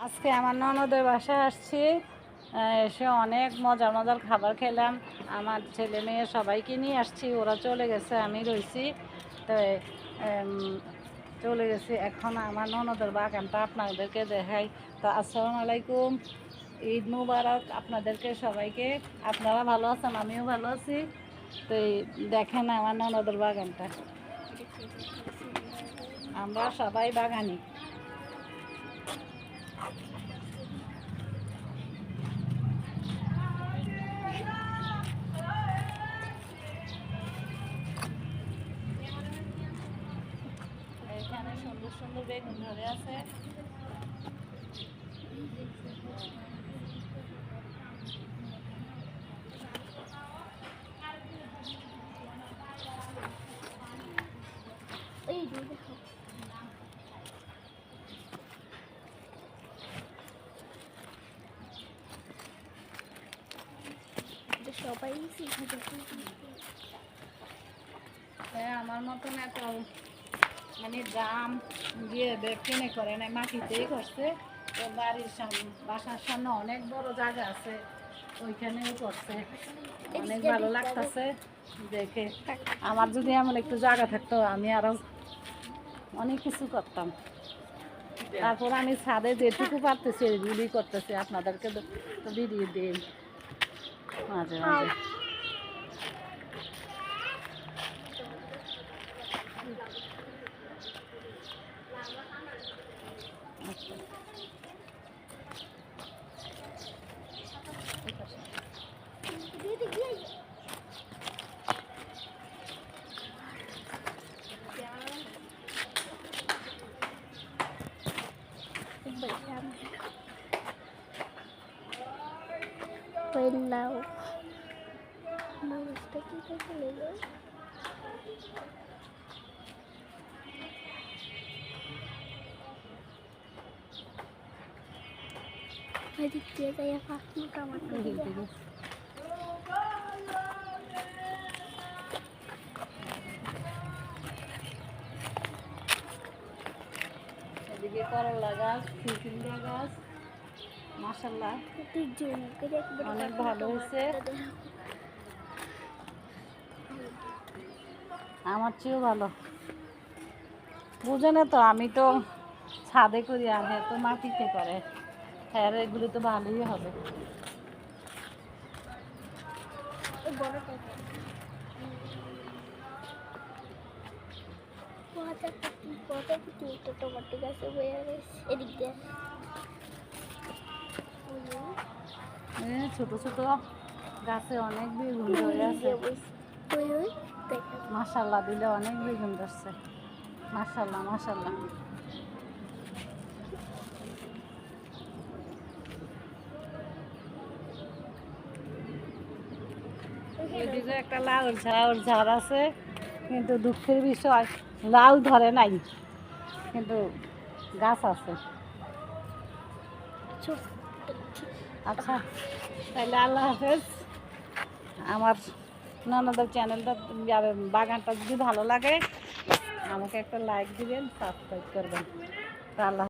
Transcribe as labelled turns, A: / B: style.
A: আজকে আমার ননদের বাসায় আসছি। এসে অনেক মজার মজার খাবার খেলাম। আমার ছেলে মেয়ে সবাইকে নিয়ে আসছি, ওরা চলে গেছে, আমি রয়েছি। তো চলে গেছি। এখন আমার ননদের বাগানটা আপনাদেরকে দেখাই। তো আসসালামু আলাইকুম, ঈদ মুবারক আপনাদেরকে সবাইকে। আপনারা ভালো আছেন, আমিও ভালো আছি। তো দেখেন আমার ননদের বাগানটা, আমরা সবাই বাগানি। এখানে সুন্দর সুন্দর বেগুন ধরে আছে।
B: সবাই
A: হ্যাঁ, আমার মতন এত মানে দাম দিয়ে কিনে করে না, মাটিতেই করছে। তো বাড়ির সামনে, বাসার সামনে অনেক বড় জায়গা আছে, ওইখানেও করছে। অনেক ভালো লাগতেছে দেখে। আমার যদি এমন একটু জায়গা থাকতো, আমি আরো অনেক কিছু করতাম। তারপর আমি ছাদে যেটুকু পারতেছি এগুলি করতেছি, আপনাদেরকে তো ভিডিও দিই মাঝে মাঝে।
B: লাউ মানুষটা কি চলে যায়। এদিক দিয়ে যাই ফাঁক মোটামুটি
A: এদিকে করলা গাছ, চিচিঙ্গা গাছ, মাশাআল্লাহ অনেক ভালো হয়েছে। আমার চেয়েও ভালো, বুঝে না তো, আমি তো ছাদে করি আর হ্যাঁ তো মাটিতে করে। হ্যাঁ, এগুলো তো ভালোই হবে।
B: টমাটো গাছে বয়ে গেছে এদিক দিয়ে।
A: ছোট ছোট গাছে অনেক বেগুন ধরে আছে। মাশাআল্লাহ দিলে অনেক বেগুন ধরছে। মাশাআল্লাহ মাশাআল্লাহ। এদিকে একটা লাউর ঝাড় আছে, কিন্তু দুঃখের বিষয় লাউ ধরে নাই, কিন্তু গাছ আছে। আচ্ছা তাহলে আল্লাহ হাফেজ। আমার ননদের চ্যানেলটা, বাগানটা যদি ভালো লাগে আমাকে একটা লাইক দিবেন, সাবস্ক্রাইব করবেন। আল্লাহ।